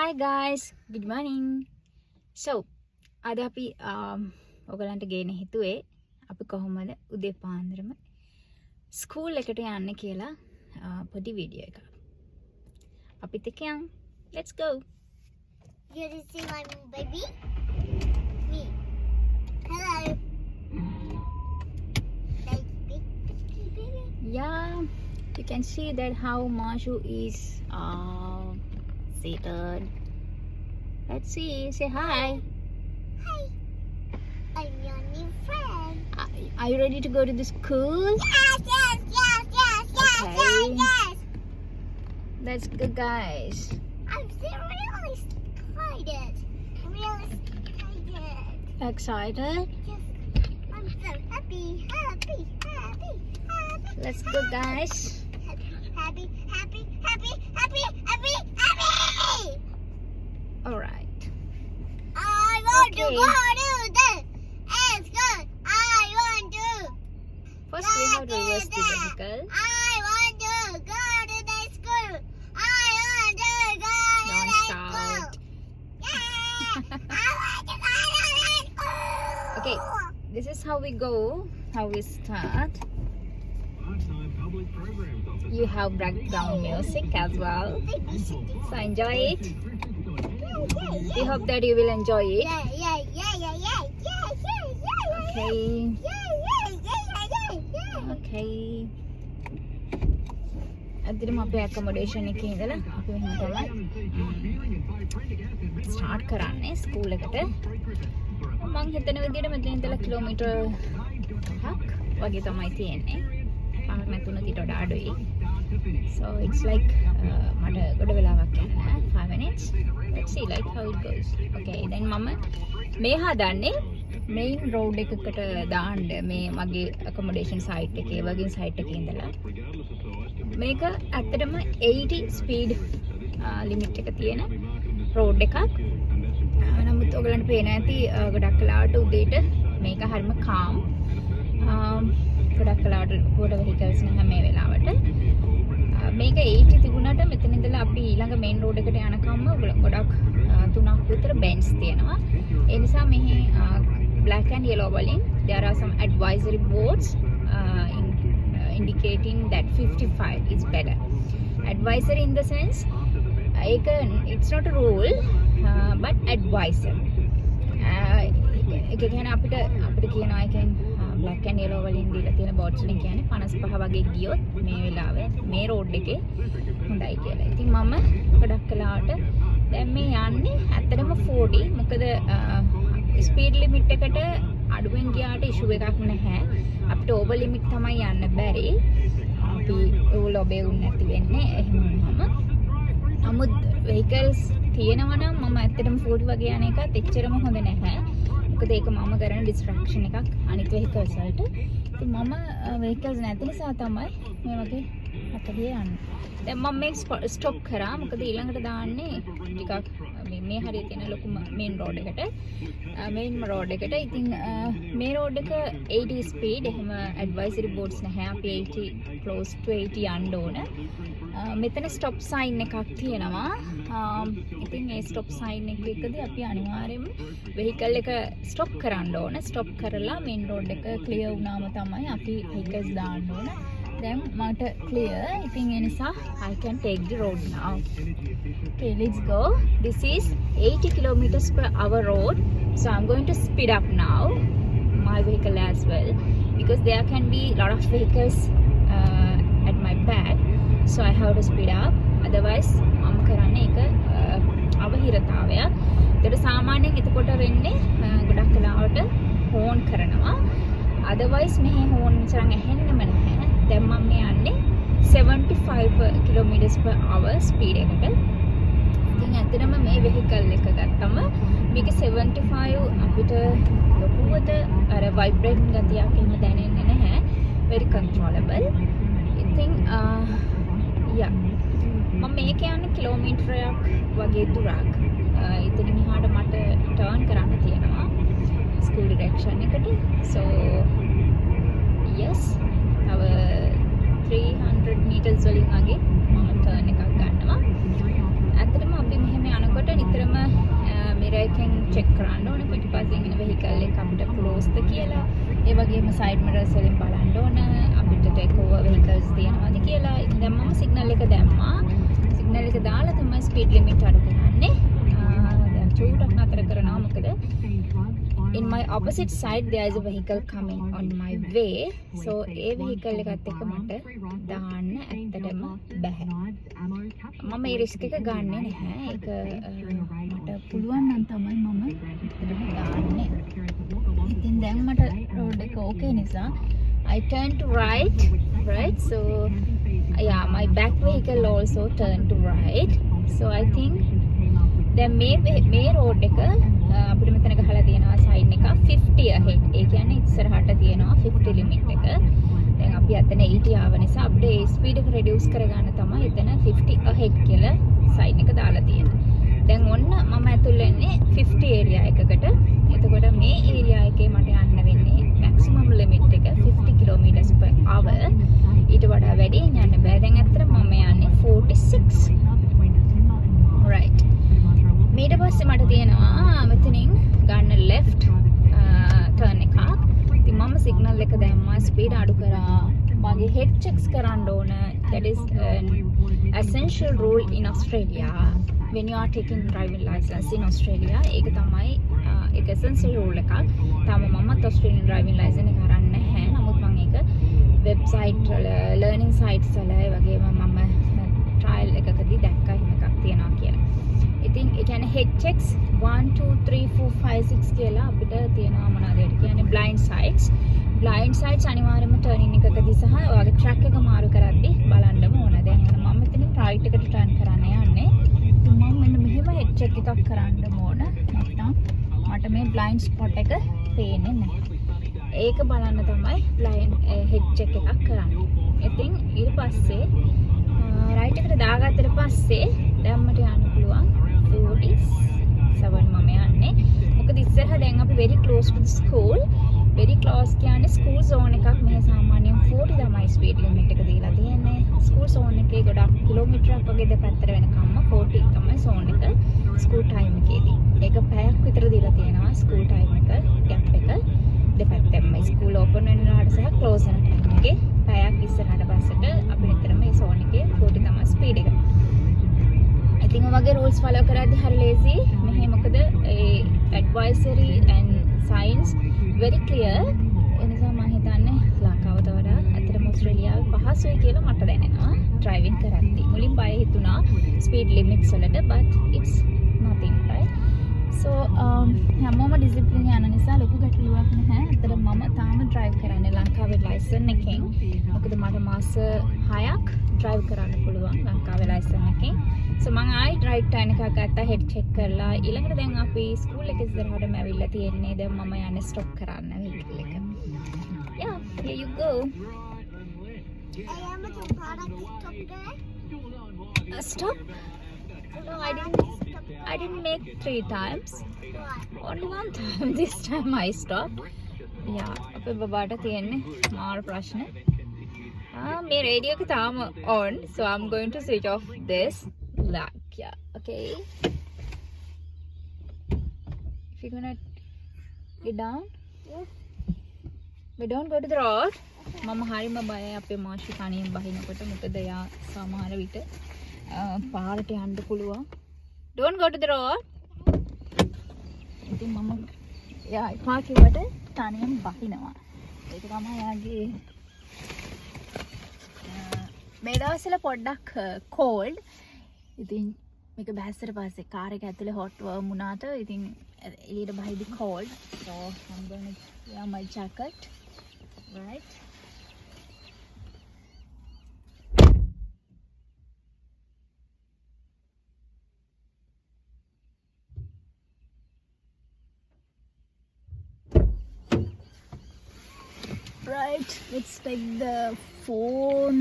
Hi guys, good morning. So, අද අපි ඔයගලන්ට ගේන හිතුවේ අපි කොහොමද උදේ පාන්දරම ස්කූල් එකට යන්න කියලා පොඩි වීඩියෝ එකක්. අපිත් එක්ක යන්න. Let's go. You want to see my baby? Me. Hello. Baby. Yeah, you can see that how Mashu is seated. Let's see. Say hi. Hi. I'm your new friend. Are you ready to go to the school? Yes. Okay. That's good, guys. I'm so really excited. I'm really excited. Excited? Yes. I'm so happy. Let's go, guys. Happy. All right. I want to Okay. go to the school. I want to. First, we have to reverse the vehicle. I want to go to the school. I want to go to Don't the shout. school. Yeah. I want to go to the school. Okay, this is how we go, how we start. You have background music as well, so enjoy it. We hope that you will enjoy it. Yeah. Okay. Yeah. Okay. අදිරම අපේ accommodation එකේ ඉඳලා අපි මෙහෙම තමයි start කරන්නේ school එකට. මම හිතන විදිහට මෙතන ඉඳලා කිලෝමීටර් 5ක් වගේ තමයි තියෙන්නේ. 5ක් නැතුණු ඊට වඩා අඩුයි. So it's like මට ගොඩ වෙලාවක් යන්න 5 minutes. Let's see like how it goes. Okay, then මම මේ හදන්නේ main road එකකට දාන්න මේ මගේ accommodation site එකේ වගේ site එකේ ඉඳලා. මේක ඇත්තටම 80 speed limit එක තියෙන road එකක්. නමුත් ඔයගලන්ට පේන ඇති ගොඩක් කලාවට උදේට මේක හරිම calm. ගොඩක් කලාවට පොඩ vehicles නැහැ මේ වෙලාවට. මේක 80 තිබුණාට මෙතන ඉඳලා අපි ඊළඟ main road එකට යනකම්ම ගොඩක් 3ක් විතර bends තියෙනවා. ඒ නිසා මෙහි black and yellow waliන් there are some advisory boards indicating that 55 is better. Advisory in the sense it's not a rule but advisor. ඒක කියන්නේ අපිට කියනවා එකෙන් black and yellow වලින් දීලා තියෙන boards වලින් කියන්නේ 55 වගේ ගියොත් මේ වෙලාවේ මේ road එකේ හොඳයි කියලා. ඉතින් මම ගොඩක් කලාවට දැන් මේ යන්නේ ඇත්තටම 40. මොකද ස්පීඩ් ලිමිට් එකට අඩුවෙන් ගියාට ඉෂුව එකක් නැහැ. අපිට ඕවර් ලිමිට් තමයි යන්න බැරි. අපි ඕල් ඔබේ වුණ නැති වෙන්නේ එහෙම වුණාම. නමුත් vehicles තියෙනවා නම් මම ඇත්තටම 40 වගේ යන එකත් එච්චරම හොඳ නැහැ. මොකද ඒක මම කරන distraction එකක් අනිත් vehicles වලට. ඉතින් මම vehicles නැති නිසා තමයි මේ වගේ අතේ යන්නේ. දැන් මම මේ ස්ටොප් කරා. මොකද ඊළඟට දාන්නේ ටිකක් මේ හරිය තියෙන ලොකු main road එකට. main road එකට. ඉතින් මේ road එක 80 speed එහෙම advisory boards නැහැ. අපි 80 close to 80 යන්න ඕන. මෙතන stop sign එකක් තියෙනවා. ඉතින් ඒ stop sign එකකදී අපි අනිවාර්යයෙන්ම vehicle එක stop කරන්න ඕන. stop කරලා main road එක clear වුණාම තමයි අපි vehicles දාන්න ඕන. දැන් මට clear. ඉතින් ඒ නිසා I can take the road now. Okay, let's go. This is 80 kilometers per hour road. So I'm going to speed up now. My vehicle as well. Because there can be a lot of vehicles at my back. So I have to speed up. Otherwise, මම කරන්නේ ඒක අවහිරතාවයක්. ඒකට සාමාන්‍යයෙන් එතකොට වෙන්නේ ගොඩක් කලාවට horn කරනවා. Otherwise මෙහි හෝන් තරම් ඇහෙන්නෙම නැහැ. දැන් මම මේ යන්නේ 75 kilometers per hour speed එකට. ඉතින් ඇත්තටම මේ vehicle එක ගත්තම මේක 75 අපිට ලොකුවට අර vibrate ගතියක් එහෙම දැනෙන්නේ නැහැ. very controllable. ඉතින් මම මේක යන්නේ කිලෝමීටරයක් වගේ දුරක්. ඉතින් මෙහාට මට ටර්න් කරන්න තියෙනවා ස්කූල් ඩිරෙක්ෂන් එකට. So yes, තව 300 meters වලින් වගේ මම ටර්න් එකක් ගන්නවා. ඇත්තටම අපි මෙහෙම යනකොට rear එකෙන් check කරන්න ඕනේ පිටිපස්සෙන් එන vehicle එක අපිට close ද කියලා. ඒ වගේම side mirrors වලින් බලන්න ඕන අපිට take over vehicles තියෙනවද කියලා. ඉතින් දැන් මම signal එක දැම්මා. signal එක දාලා තමයි speed limit අඩු කරන්නේ. දැන් චූටක් නතර කරනවා මොකද in my opposite side there is a vehicle coming on my way, so A vehicle එකත් එක්ක මට දාන්න ඇත්තටම බෑ. මම මේ risk එක ගන්නෙ නැහැ. ඒක මට පුළුවන් නම් තමයි මම ඇත්තටම දාන්නේ. ඉතින් දැන් මට road එක okay නිසා I turn to right, so yeah, my back vehicle also turn to right, so I think දැන් මේ road එක අපිට මෙතන ගහලා තියෙනවා සයින් එක 50 ahead. ඒ කියන්නේ ඉස්සරහට තියෙනවා 50 limit එක. දැන් අපි අතන 80 ආව නිසා අපිට ඒ ස්පීඩ් එක reduce කරගන්න තමයි එතන 50 ahead කියලා සයින් එක දාලා තියෙන්නේ. දැන් ඔන්න මම ඇතුල් වෙන්නේ 50 area එකකට. එතකොට මේ area එකේ මට යන්න වෙන්නේ maximum limit එක 50 km/h. ඊට වඩා වැඩියෙන් යන්න බෑ. දැන් ඇත්තට මම යන්නේ 46. right. ඊට පස්සේ මට තියෙනවා මෙතනින් ගන්න left turn එකක්. ඉතින් මම signal එක දැම්මා speed අඩු කරා. මගේ head checks කරන්න ඕන. That is an essential rule in Australia when you are taking driving license in Australia. ඒක තමයි ඒක essential rule එකක්. තාම මමත් Australian driving license එක අරන් නැහැ. නමුත් මම ඒක website වල learning sites වල ඒ වගේම මම trial එකකදී දැක්කා එහෙම එකක් තියෙනවා කියලා. ඉතින් ඒ කියන්නේ head checks 1 2 3 4 5 6 කියලා අපිට තියෙනවා මොනවාද කියන්නේ blind sides අනිවාර්යයෙන්ම turning එකකදී සහ ඔයාගේ track එක මාරු කරද්දී බලන්නම ඕන. දැන් මම මෙතනින් right එකට turn කරන්න යන්නේ. ඉතින් මම මෙන්න මෙහෙම head check එකක් කරන්න ඕන. නැත්නම් මට මේ blind spot එක පේන්නේ නැහැ. ඒක බලන්න තමයි blind head check එකක් කරන්නේ. ඉතින් ඊට පස්සේ right එකට දාගත්තට පස්සේ දැන් මට යන්න පුළුවන් 47 මම යන්නේ. මොකද ඉස්සරහ දැන් අපි very close to the school. very close කියන්නේ school zone එකක්. මෙහෙ සාමාන්‍යයෙන් 40 තමයි speed limit එක දීලා තියෙන්නේ. school zone එකේ ගොඩක් කිලෝමීටරයක් වගේ දෙපැත්තට වෙනකම්ම 40 තමයි zone එක school time එකේදී. ඒක පැයක් විතර දීලා තියෙනවා school time එක gap එක දෙපැත්තෙම. school open වෙනකොට සහ close වෙන time එකේ පැයක් ඉස්සරහට පස්සට අපි නිතරම මේ zone එකේ 40 තමයි speed එක. ඉතින් ඔයගේ rules follow කරද්දී හරි lazy. මෙහි මොකද ඒ advisory and signs very clear. ඒ නිසා මම හිතන්නේ ලංකාවට වඩා අතරම ඕස්ට්‍රේලියාවේ පහසුයි කියලා මට දැනෙනවා driving කරද්දී. මුලින් බය හිතුණා speed limits වලට, but it's nothing, right? so හැමෝම discipline යන නිසා ලොකු ගැටලුවක් නැහැ. අතට මම තාම drive කරන්නේ ලංකාවේ license එකෙන්. මොකද මට මාස 6ක් drive කරන්න පුළුවන් ලංකාවේ license එකෙන්. so මම ආයි drive time එකක් ගත්තා head check කරලා. ඊළඟට දැන් අපි school එක ඉස්සරහටම ඇවිල්ලා තියෙන්නේ. දැන් මම යන්නේ stop කරන්න vehicle එක. yeah, here you go. I am a product Stop? No, I didn't make 3 times. Only 1 time. This time I stopped. Yeah, අපේ බබාට තියෙන්නේ මාර ප්‍රශ්න. මේ රේඩියෝ එක තාම on, so I'm going to switch off this light. Yeah, okay. If you're gonna get down, we don't go to the road. මම හරිම බයයි අපේ මාෂි කණියෙන් බහිනකොට. මොකද එයා සමහර විට පාරට යන්න පුළුවන්. Don't go to the road. ඉතින් මම එයා එපා කිව්වට තනියෙන් බහිනවා. ඒක තමයි එයාගේ මේ දවස්වල පොඩ්ඩක් cold. ඉතින් මේක බැස්සට පස්සේ කාර් එක ඇතුලේ hot වුණාට ඉතින් එළියට බහිදි cold. So I'm going to wear my jacket. Right? Right, let's take the phone.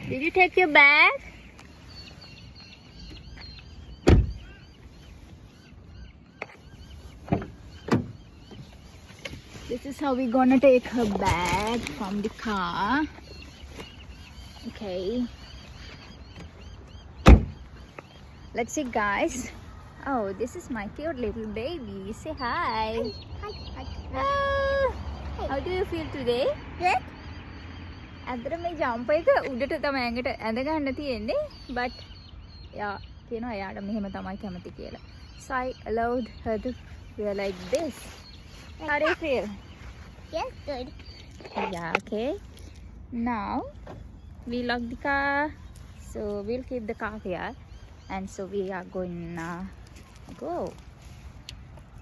Did you take your bag? This is how we're gonna take her bag from the car. Okay. Let's see, guys. Oh, this is my cute little baby. Say hi. Hi. Hi. Ah, how do you feel today? Good. ඇත්තට මේ jump එක උඩට තමයි ඇඟට ඇඳ ගන්න තියෙන්නේ. But yeah, කියනවා එයාට මෙහෙම තමයි කැමති කියලා. So I allowed her to feel like this. How do you feel? Yes, good. Yeah, okay. Now we lock the car. So we'll keep the car here. And so we are going go.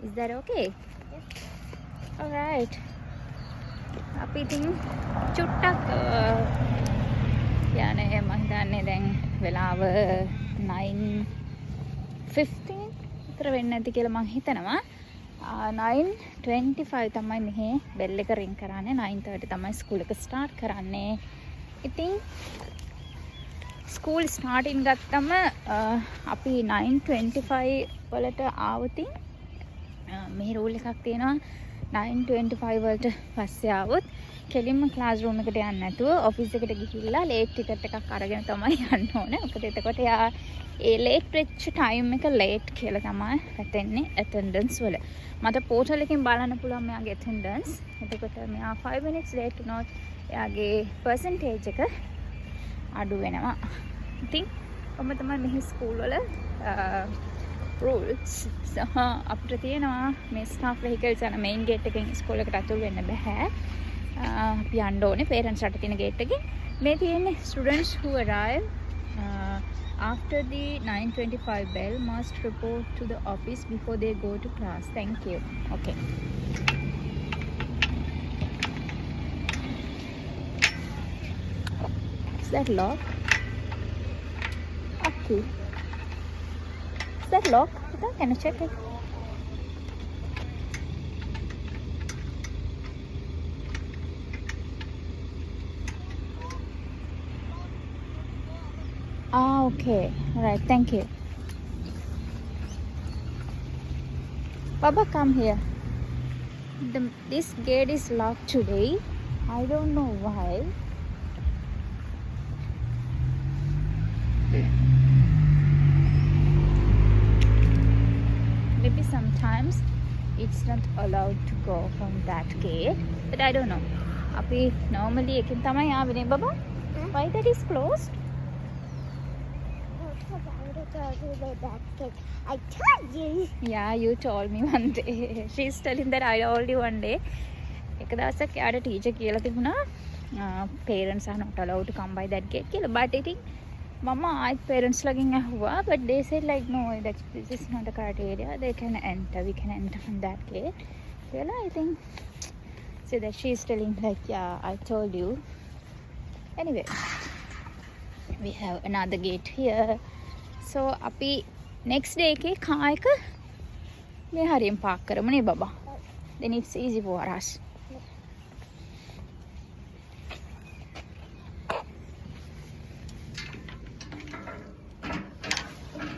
Is that okay? Yes. Alright. අපි ඉතින් චුට්ටක් යන්නේ මම හිතන්නේ දැන් වෙලාව 9:15 විතර වෙන්න ඇති කියලා මම හිතනවා. 9:25 තමයි මෙහි බෙල් එක රින් කරන්නේ. 9:30 තමයි ස්කූල් එක ස්ටාර්ට් කරන්නේ. ඉතින් ස්කූල් ස්ටාර්ටින් ගත්තම අපි 9:25 වලට ආවොතින් මෙහි රූල් එකක් තියෙනවා. 9:25 වලට පස්සේ ආවොත් කෙලින්ම ක්ලාස් රූම් එකට යන්න නැතුව ඔෆිස් එකට ගිහිල්ලා ලේට් ටිකට් එකක් අරගෙන තමයි යන්න ඕනේ. මොකද එතකොට යා ඒ ලේට් වෙච්ච ටයිම් එක ලේට් කියලා තමයි වැටෙන්නේ ඇටෙන්ඩන්ස් වල. මට පෝටල් එකෙන් බලන්න පුළුවන් මෙයාගේ ඇටෙන්ඩන්ස්. එතකොට මෙයා 5 minutes late වුණොත් එයාගේ percentage එක අඩු වෙනවා. ඉතින් කොහොම තමයි මෙහි ස්කූල් වල rules. So අපිට තියෙනවා මේ staff vehicles යන main gate එකෙන් ස්කූල් එකට ඇතුල් වෙන්න බෑ. අපි යන්න ඕනේ parents රට තියෙන gate එකෙන්. මේ තියෙන්නේ students who arrive after the 9:25 bell must report to the office before they go to class. Thank you. Okay. Is that locked? Okay. Is that locked? Can you check it? Ah, okay. Alright, thank you. Baba, come here. This gate is locked today. I don't know why. Maybe sometimes it's not allowed to go from that gate, but I don't know. Api normally ekin thamai aavene baba. Why that is closed? I told you. Yeah, you told me one day. She's telling that I told you one day. එක දවසක් යාට teacher කියලා තිබුණා parents are not allowed to come by that gate කියලා. But I think mama ආයෙත් parents ලගෙන් ඇහුවා, but they said like no, that this is not a criteria. They can enter. We can enter from that gate. Well, I think so that she's telling like yeah, I told you. Anyway, we have another gate here. So අපි next day එකේ car එක මේ හරියෙන් park කරමු නේ බබා. Then it's easy for us.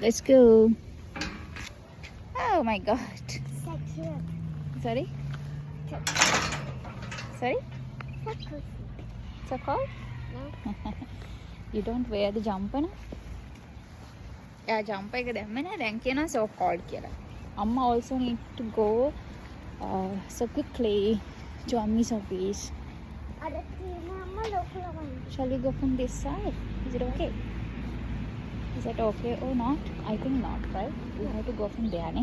Let's go. Oh my god. Secure. Sorry? Sorry? Secure. So cold? No. You don't wear the jumper now? Yeah, jumper එක දැම්මේ නෑ. දැන් කියනවා so cold කියලා. Amma also need to go so quickly to Ammi's office. Shall we go from this side? Is it okay? Is that okay or not? I think not, right? We have to go from there, ne?